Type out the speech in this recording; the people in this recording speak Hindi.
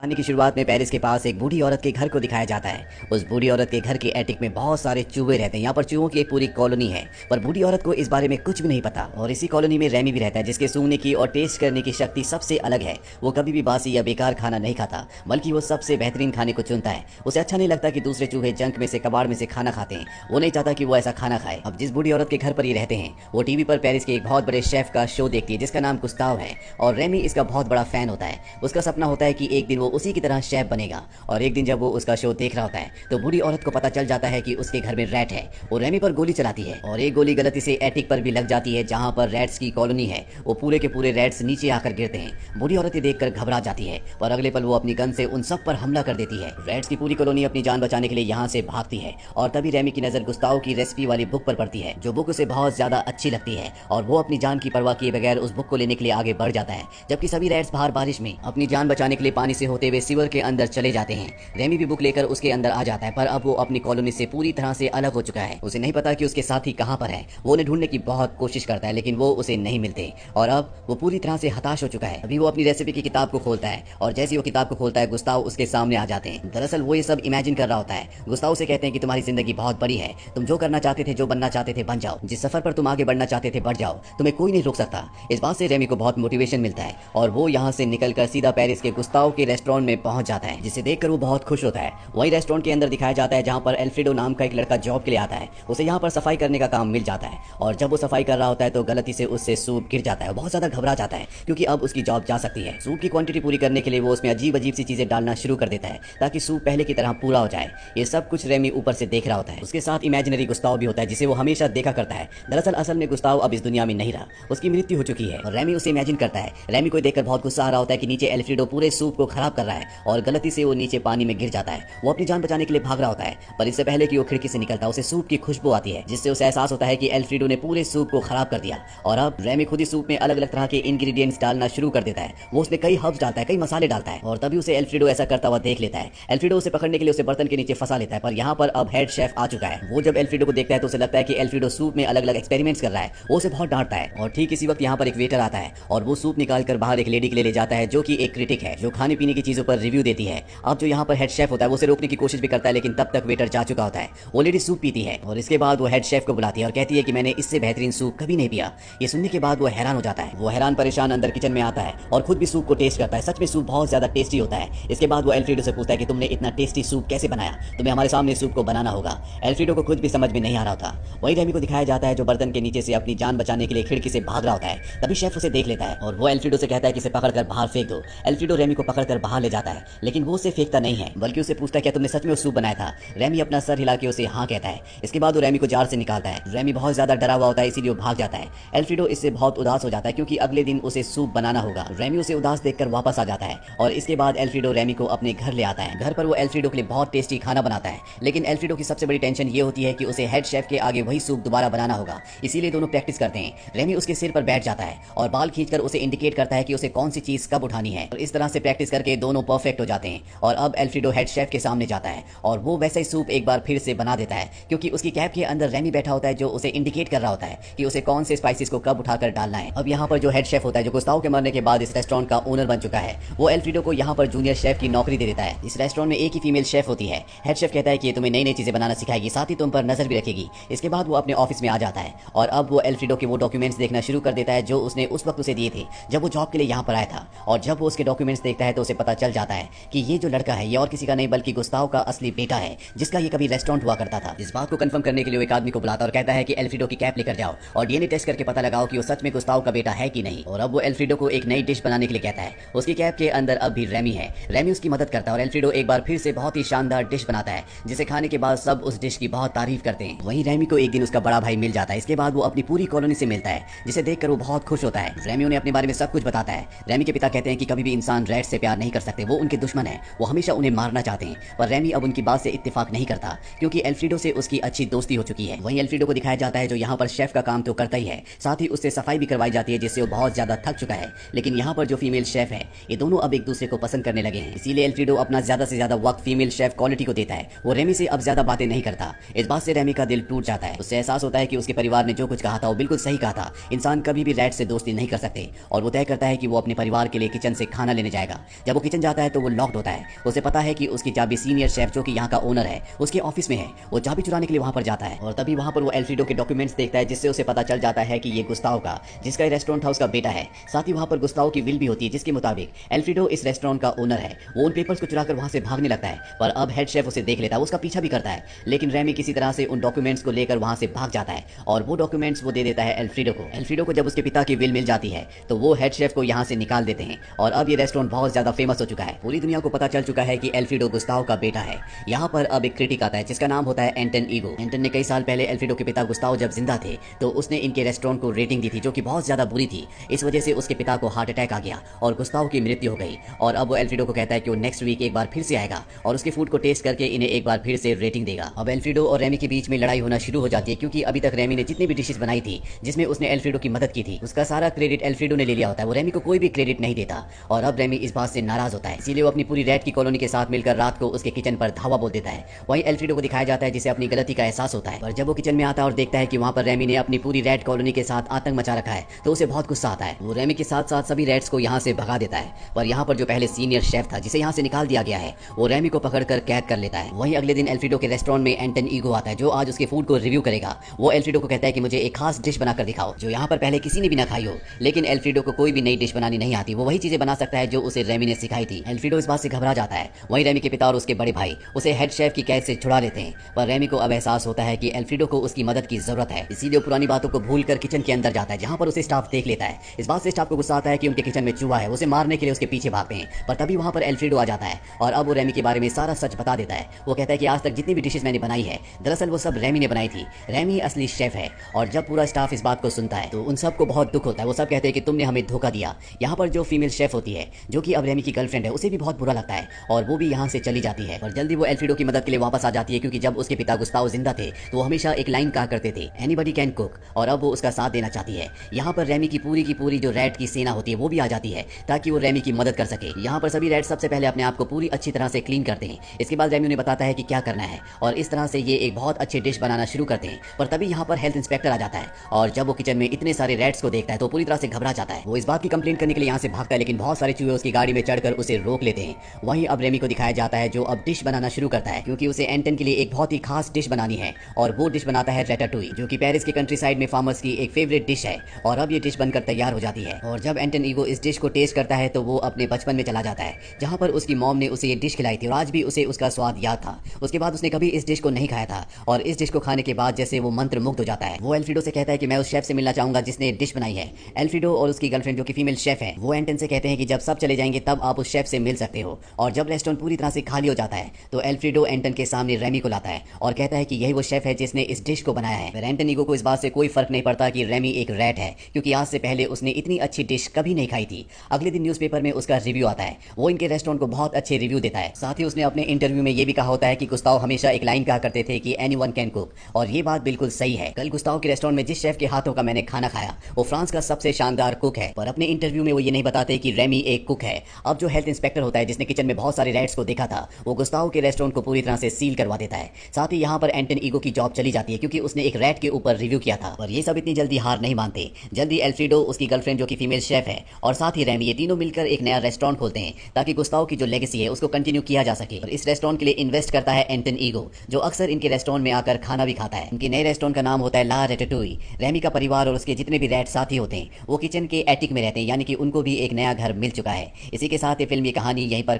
कहानी की शुरुआत में पेरिस के पास एक बूढ़ी औरत के घर को दिखाया जाता है। उस बूढ़ी औरत के घर के एटिक में बहुत सारे चूहे रहते हैं। यहाँ पर चूहों की एक पूरी कॉलोनी है, पर बूढ़ी औरत को इस बारे में कुछ भी नहीं पता। और इसी कॉलोनी में रेमी भी रहता है, जिसके सूंघने की और टेस्ट करने की शक्ति सबसे अलग है। वो कभी भी बासी या बेकार खाना नहीं खाता, बल्कि वो सबसे बेहतरीन खाने को चुनता है। उसे अच्छा नहीं लगता कि दूसरे चूहे जंक में से, कबाड़ में से खाना खाते हैं। वो नहीं चाहता कि वो ऐसा खाना खाए। अब जिस बूढ़ी औरत के घर पर ये रहते हैं, वो टीवी पर पेरिस के एक बहुत बड़े शेफ का शो देखती है, जिसका नाम गुस्ताव है। और रेमी इसका बहुत बड़ा फैन होता है। उसका सपना होता है कि एक दिन वो उसी की तरह शेफ बनेगा। और एक दिन जब वो उसका शो देख रहा होता है, तो बूढ़ी औरत को पता चल जाता है कि उसके घर में रैट है। वो रेमी पर गोली चलाती है और एक गोली गलती से एटिक पर भी लग जाती है, जहां पर रैट्स की कॉलोनी है। वो पूरे के पूरे रैट्स नीचे आकर गिरते हैं। बूढ़ी औरत ये देखकर घबरा जाती है, पर अगले पल वो अपनी गन से उन सब पर हमला कर देती है। रैट्स की पूरी कॉलोनी अपनी जान बचाने के लिए यहाँ से भागती है। और तभी रेमी की नजर गुस्ताव की रेसिपी वाली बुक पर पड़ती है, जो बुक उसे बहुत ज्यादा अच्छी लगती है। और वो अपनी जान की परवाह किए बगैर उस बुक को लेने के लिए आगे बढ़ जाता है, जबकि सभी रैट्स बाहर बारिश में अपनी जान बचाने के लिए पानी से होते हुए सीवर के अंदर चले जाते हैं। रेमी भी बुक लेकर उसके अंदर आ जाता है, पर अब वो अपनी कॉलोनी से पूरी तरह से अलग हो चुका है। उसे नहीं पता कि उसके साथी कहां पर है। वो उन्हें ढूंढने की बहुत कोशिश करता है, लेकिन वो उसे नहीं मिलते। और अब वो पूरी तरह से हताश हो चुका है। अभी वो अपनी रेसिपी की किताब को खोलता है, और जैसे ही वो किताब को खोलता है, गुस्ताव उसके सामने आ जाते हैं। दरअसल वो ये सब इमेजिन कर रहा होता है। गुस्ताव से कहते हैं कि तुम्हारी जिंदगी बहुत बड़ी है, तुम जो करना चाहते थे, जो बनना चाहते थे, बन जाओ। जिस सफर पर तुम आगे बढ़ना चाहते थे, बढ़ जाओ, तुम्हें कोई नहीं रोक सकता। इस बात से रेमी को बहुत मोटिवेशन मिलता है, और वो यहाँ से निकलकर सीधा पेरिस के गुस्ताव के रेस्टोरेंट में पहुंच जाता है, जिसे देखकर वो बहुत खुश होता है। वही रेस्टोरेंट के अंदर दिखाया जाता है, जहां पर एल्फ्रेडो नाम का एक लड़का जॉब के लिए आता है। उसे यहाँ पर सफाई करने का काम मिल जाता है, और जब वो सफाई कर रहा होता है, तो गलती से उससे सूप गिर जाता है। बहुत ज्यादा घबरा जाता है, क्योंकि अब उसकी जॉब जा सकती है। सूप की क्वांटिटी पूरी करने के लिए वो उसमें अजीब अजीब सी चीजें डालना शुरू कर देता है, ताकि सूप पहले की तरह पूरा हो जाए। ये सब कुछ रेमी ऊपर से देख रहा होता है। उसके साथ इमेजिनरी गुस्ताव भी होता है, जिसे वो हमेशा देखा करता है। दरअसल असल में गुस्ताव अब इस दुनिया में नहीं रहा, उसकी मृत्यु हो चुकी है। और रेमी उसे इमेजिन करता है। रेमी को देखकर बहुत गुस्सा आ रहा होता है कि नीचे एल्फ्रेडो पूरे सूप को खराब कर रहा है, और गलती से वो नीचे पानी में गिर जाता है। वो अपनी जान बचाने के लिए भाग रहा होता है, पर इससे पहले कि वो खिड़की से निकलता है, उसे सूप की खुशबू आती है, जिससे उसे एहसास होता है कि एल्फ्रेडो ने पूरे सूप को खराब कर दिया। और अब रेमी खुद ही सूप में अलग अलग तरह के इंग्रेडिएंट्स डालना शुरू कर देता है। वो उसमें कई हर्ब्स डालता है, कई मसाले डालता है, और तभी उसे एल्फ्रेडो ऐसा करता हुआ देख लेता है। एल्फ्रेडो उसे पकड़ने के लिए उसे बर्तन के नीचे फंसा लेता है, पर यहाँ पर अब हेड शेफ आ चुका है। वो जब एल्फ्रेडो को देखता है, तो उसे लगता है कि एल्फ्रेडो सूप में अलग अलग एक्सपेरिमेंट्स कर रहा है। वो उसे बहुत डांटता है, और ठीक इसी वक्त यहाँ पर एक वेटर आता है, और वो सूप निकाल कर बाहर एक लेडी के लिए ले जाता है, जो कि एक क्रिटिक है, जो खाने पीने की चीजों पर रिव्यू देती है। अब जो यहाँ पर हेड शेफ होता है, वो उसे रोकने की कोशिश भी करता है, लेकिन तब तक वेटर जा चुका होता है। वो लेडी सूप पीती है, और इसके बाद वो हेड शेफ को बुलाती है और कहती है कि मैंने इससे बेहतरीन सूप कभी नहीं पिया। ये सुनने के बाद वो हैरान हो जाता है। वो हैरान परेशान अंदर किचन में आता है, और खुद भी सूप को टेस्ट करता है। सच में सूप बहुत ज्यादा टेस्टी होता है। इसके बाद वो एल्फ्रेडो से पूछता है कि तुमने इतना टेस्टी सूप कैसे बनाया, तुम्हें हमारे सामने सूप को बनाना होगा। एल्फ्रेडो को खुद भी समझ में नहीं आ रहा था। वही रेमी को दिखाया जाता है, जो बर्तन के नीचे से अपनी जान बचाने के लिए खिड़की से भाग रहा होता है। तभी शेफ उसे देख लेता है, और वो एल्फ्रेडो से कहता है कि इसे पकड़कर बाहर फेंक दो। एल्फ्रेडो रेमी को पकड़कर बाहर ले जाता है, लेकिन वो उसे फेंकता नहीं है, बल्कि उसे पूछता है क्या तुमने सच में सूप बनाया था। रेमी अपना सर हिला के उसे हाँ कहता है। इसके बाद वो रेमी को जार से निकालता है। रेमी बहुत ज्यादा डरा हुआ होता है, इसीलिए वो भाग जाता है। एल्फ्रेडो इससे बहुत उदास हो जाता है, क्योंकि अगले दिन उसे सूप बनाना होगा। रेमी उसे उदास देखकर वापस आ जाता है, और इसके बाद एल्फ्रेडो रेमी को अपने घर ले आता है। घर पर वो एल्फ्रेडो के लिए बहुत टेस्टी खाना बनाता है, लेकिन एल्फ्रेडो की सबसे बड़ी टेंशन ये होती है कि उसे हेड शेफ के आगे वही सूप दोबारा बनाना होगा। इसीलिए दोनों प्रैक्टिस करते हैं। रेमी उसके सिर पर बैठ जाता है, और बाल खींचकर उसे इंडिकेट करता है कि उसे कौन सी चीज कब उठानी है, और इस तरह से प्रैक्टिस करके दोनों परफेक्ट हो जाते हैं। और अब एल्फ्रेडो हेड शेफ के सामने जाता है, और वो वैसा ही सूप एक बार फिर से बना देता है, क्योंकि उसकी कैप के अंदर रेमी बैठा होता है, जो उसे इंडिकेट कर रहा होता है कि उसे कौन से स्पाइसेस को कब उठाकर डालना है। अब यहाँ पर जो हेड शेफ होता है, जो गुस्ताव के मरने के बाद इस रेस्टोरेंट का ओनर बन चुका है, वो एल्फ्रेडो को यहाँ पर जूनियर शेफ की नौकरी दे देता है। इस रेस्टोरेंट में एक ही फीमेल शेफ होती है। हेड शेफ कहता है कि ये तुम्हें नई नई चीजें बनाना सिखाएगी, साथ ही तुम पर नजर भी रखेगी। इसके बाद वो अपने ऑफिस में आ जाता है, और अब वो एल्फ्रेडो के वो डॉक्यूमेंट्स देखना शुरू कर देता है, जो उसने उस वक्त उसे दिए थे जब वो जॉब के लिए यहाँ पर आया था। और जब वो उसके डॉक्यूमेंट्स देखता है, तो उसे पता चल जाता है कि ये जो लड़का है, ये और किसी का नहीं बल्कि गुस्ताव का असली बेटा है, जिसका ये कभी रेस्टोरेंट हुआ करता था। इस बात को कंफर्म करने के लिए एक आदमी को बुलाता और कहता है कि एल्फ्रेडो की कैप लेकर जाओ और डीएनए टेस्ट करके पता लगाओ कि वो सच में गुस्ताव का बेटा है कि नहीं। और अब वो एल्फ्रेडो को एक नई डिश बनाने के लिए कहता है। उसकी कैप के अंदर अब भी रेमी है। रेमी उसकी मदद करता है, और एल्फ्रेडो एक बार फिर से बहुत ही शानदार डिश बनाता है, जिसे खाने के बाद सब उस डिश की बहुत तारीफ करते हैं। वहीं रेमी को एक दिन उसका बड़ा भाई मिल जाता है। इसके बाद वो अपनी पूरी कॉलोनी से मिलता है, जिसे देखकर वो बहुत खुश होता है। रेमी उन्हें अपने बारे में सब कुछ बताता है। रेमी के पिता कहते हैं कि कभी भी इंसान रैट से प्यार नहीं कर सकते, वो उनके दुश्मन है, वो हमेशा उन्हें मारना चाहते हैं। पर रेमी अब उनकी बात से इत्तेफाक नहीं करता, क्योंकि एल्फ्रेडो से उसकी अच्छी दोस्ती हो चुकी है। वहीं एल्फ्रेडो को दिखाया जाता है, जो यहाँ पर शेफ का काम तो करता ही है, साथ ही उससे सफाई भी करवाई जाती है, जिससे वो बहुत ज्यादा थक चुका है। लेकिन यहाँ पर जो फीमेल शेफ है, ये दोनों अब एक दूसरे को पसंद करने लगे हैं। इसीलिए एल्फ्रेडो अपना ज्यादा से ज्यादा वक्त फीमेल शेफ क्वालिटी को देता है। वो रेमी से अब ज्यादा बातें नहीं करता। इस बात से रेमी का दिल टूट जाता है। उससे एहसास होता है कि उसके परिवार ने जो कुछ कहा था वो बिल्कुल सही कहा था। इंसान कभी भी रैट से दोस्ती नहीं कर सकते। और वो तय करता है कि वो अपने परिवार के लिए किचन से खाना लेने जाएगा। जब वो किचन किचन जाता है तो वो लॉक्ड होता है। उसे पता है कि उसकी चाबी सीनियर शेफ जो कि यहाँ का ओनर है उसके ऑफिस में है। वो चाबी चुराने के लिए वहाँ पर जाता है और तभी वहाँ पर वो एल्फ्रेडो के डॉक्यूमेंट्स देखता है, जिससे उसे पता चल जाता है कि ये गुस्ताव का, जिसका रेस्टोरेंट था, उसका बेटा है। साथ ही वहाँ पर गुस्ताव की विल भी होती है जिसके मुताबिक एल्फ्रेडो इस रेस्टोरेंट का ओनर है। वो उन पेपर्स को चुराकर वहाँ से भागने लगता है, पर अब हेड शेफ उसे देख लेता है, उसका पीछा भी करता है। लेकिन रेमी किसी तरह से उन डॉक्यूमेंट्स को लेकर वहाँ से भाग जाता है और वो डॉक्यूमेंट्स वो दे देता है एल्फ्रेडो को। एल्फ्रेडो को जब उसके पिता की विल मिल जाती है तो वो हेड शेफ को यहाँ से निकाल देते हैं और अब ये रेस्टोरेंट बहुत ज्यादा फेमस हो चुका है। पूरी दुनिया को पता चल चुका है कि एल्फ्रेडो गुस्ताव का बेटा है। यहाँ पर अब एक क्रिटिक आता है जिसका नाम होता है एंटन ईगो। एंटन ने कई साल पहले एल्फ्रेडो के पिता गुस्ताव जब जिंदा थे तो उसने इनके रेस्टोरेंट को रेटिंग दी थी जो कि बहुत ज्यादा बुरी थी। इस वजह से उसके पिता को हार्ट अटैक आ गया और गुस्ताव की मृत्यु हो गई। और अब वो एल्फ्रेडो को कहता है कि वो नेक्स्ट वीक एक बार फिर से आएगा और उसके फूड को टेस्ट करके इन्हें एक बार फिर से रेटिंग देगा। अब एल्फ्रेडो और रेमी के बीच में लड़ाई होना शुरू हो जाती है क्योंकि अभी तक रेमी ने जितनी भी डिशेस बनाई थी जिसमें उसने एल्फ्रेडो की मदद की थी उसका सारा क्रेडिट एल्फ्रेडो ने ले लिया होता है। वो रेमी को कोई भी क्रेडिट नहीं देता और अब रेमी इस बात से नाराज होता है, इसीलिए वो अपनी पूरी रैट की कॉलोनी के साथ मिलकर रात को उसके किचन पर धावा बोल देता है। वहीं एल्फ्रेडो को दिखाया जाता है जिसे अपनी गलती का एहसास होता है, पर जब वो किचन में आता है और देखता है कि वहाँ पर रेमी ने अपनी पूरी रैट कॉलोनी के साथ आतंक मचा रखा है तो उसे बहुत गुस्सा आता है। वो रेमी के साथ साथ सभी रैट्स को यहाँ से भगा देता है, पर यहाँ पर जो पहले सीनियर शेफ था जिसे यहाँ से निकाल दिया गया है वो रेमी को पकड़कर कैद कर लेता है। वहीं अगले दिन एल्फ्रेडो के रेस्टोरेंट में एंटन ईगो आता है जो आज उसके फूड को रिव्यू करेगा। वो एल्फ्रेडो को कहता है कि मुझे एक खास डिश बनाकर दिखाओ जो यहाँ पर पहले किसी ने भी ना खाई हो। लेकिन एल्फ्रेडो को कोई भी नई डिश बनानी नहीं आती, वो वही चीजें बना सकता है जो उसे रेमी ने सिखाई थी। एल्फ्रेडो इस बात से घबरा जाता है। वहीं रेमी के पिता और उसके बड़े भाई उसे हेड शेफ की कैद से छुड़ा लेते हैं, पर रेमी को अब एहसास होता है कि एल्फ्रेडो को उसकी मदद की जरूरत है, इसीलिए वो पुरानी बातों को भूलकर किचन के अंदर जाता है जहाँ पर उसे स्टाफ देख लेता है। इस बात से स्टाफ को गुस्सा आता है कि उनके किचन में चूहा है, उसे मारने के लिए उसके पीछे भागते हैं, पर तभी वहाँ पर एल्फ्रेडो आ जाता है और अब वो रेमी के बारे में सारा सच बता देता है। वो कहता है कि आज तक जितनी भी डिशेस मैंने बनाई है दरअसल वो सब रेमी ने बनाई थी, रेमी असली शेफ है। और जब पूरा स्टाफ इस बात को सुनता है तो उन सबको बहुत दुख होता है। वो सब कहते हैं कि तुमने हमें धोखा दिया। यहाँ पर जो फीमेल शेफ होती है जो कि अब रेमी की गर्लफ्रेंड है उसे भी बहुत बुरा लगता है और वो भी यहाँ से चली जाती है, पर जल्दी वो एल्फ्रेडो की मदद के लिए वापस आ जाती है क्योंकि जब उसके पिता गुस्ताव जिंदा थे तो वो हमेशा एक लाइन कहा करते थे, एनीबॉडी कैन कुक, और अब वो उसका साथ देना चाहती है। यहाँ पर रेमी की पूरी जो रैट की सेना होती है वो भी आ जाती है ताकि वो रेमी की मदद कर सके। यहाँ पर सभी रैट सबसे पहले अपने आप को पूरी अच्छी तरह से क्लीन करते हैं। इसके बाद रेमी उन्हें बताता है कि क्या करना है और इस तरह से ये एक बहुत अच्छी डिश बनाना शुरू करते हैं। पर तभी यहाँ पर हेल्थ इंस्पेक्टर आ जाता है और जब वो किचन में इतने सारे रैट्स को देखता है तो पूरी तरह से घबरा जाता है। वो इस बात की कंप्लेंट करने के लिए यहाँ से भागता है लेकिन बहुत सारे चूहे उसकी गाड़ी में चढ़कर उसे रोक लेते हैं। वहीं अब रेमी को दिखाया जाता है जो अब डिश बनाना शुरू करता है क्योंकि उसे एंटन के लिए एक बहुत ही खास डिश बनानी है और वो डिश बनाता है रैटाटूई जो कि पेरिस के कंट्री साइड में फार्मर्स की एक फेवरेट डिश है। और अब ये डिश बनकर तैयार हो जाती है और जब एंटन ईगो इस डिश को टेस्ट करता है तो वो अपने बचपन में चला जाता है जहाँ पर उसकी मॉम ने उसे ये डिश खिलाई थी और आज भी उसे उसका स्वाद याद था। उसके बाद उसने कभी इस डिश को नहीं खाया था और इस डिश को खाने के बाद जैसे वो मंत्र मुग्ध हो जाता है। वो एल्फ्रेडो से कहता है कि मैं उस शेफ से मिलना चाहूंगा जिसने डिश बनाई है। एल्फ्रेडो और उसकी गर्लफ्रेंड जो कि फीमेल शेफ है वो एंटन से कहते हैं कि जब सब चले जाएंगे तब आप उस शेफ से मिल सकते हो। और जब रेस्टोरेंट पूरी तरह से खाली हो जाता है तो एल्फ्रेडो एंटन के सामने रेमी को लाता है और कहता है कि यही वो शेफ है जिसने इस डिश को बनाया है। एंटन ईगो को इस बात से कोई फर्क नहीं पड़ता कि रेमी एक रैट है क्योंकि आज से पहले उसने इतनी अच्छी डिश कभी नहीं खाई थी। अगले दिन न्यूज़पेपर में उसका रिव्यू आता है, वो इनके रेस्टोरेंट को बहुत अच्छे रिव्यू देता है। साथ ही उसने अपने इंटरव्यू में ये भी कहा होता है कि गुस्ताव हमेशा एक लाइन कहा करते थे कि एनीवन कैन कुक, और ये बात बिल्कुल सही है। कल गुस्ताव के रेस्टोरेंट में जिस शेफ के हाथों का मैंने खाना खाया वो फ्रांस का सबसे शानदार कुक है, पर अपने इंटरव्यू में वो ये नहीं बताते कि रेमी एक कुक है। अब जो हेल्थ इंस्पेक्टर होता है जिसने किचन में बहुत सारे रैट्स को देखा था वो गुस्ताव के रेस्टोरेंट को पूरी तरह से सील करवा देता है। साथ ही यहाँ पर एंटन ईगो की जॉब चली जाती है क्योंकि उसने एक रैट के ऊपर रिव्यू किया था। पर ये सब इतनी जल्दी हार नहीं मानते। जल्दी एल्फ्रेडो, उसकी गर्लफ्रेंड जो कि फीमेल शेफ है, और साथ ही रेमी, ये तीनों मिलकर एक नया रेस्टोरेंट खोलते हैं ताकि गुस्ताव की जो लेगेसी है उसको कंटिन्यू किया जा सके। और इस रेस्टोरेंट के लिए इन्वेस्ट करता है एंटन ईगो जो अक्सर इनके रेस्टोरेंट में आकर खाना भी खाता है। इनके नए रेस्टोरेंट का नाम होता है ला रेटाटूई। रेमी का परिवार और उसके जितने भी रैट साथी होते हैं वो किचन के एटिक में रहते हैं, यानी कि उनको भी एक नया घर मिल चुका है। इसी के साथ ये फिल्म, ये कहानी यहीं पर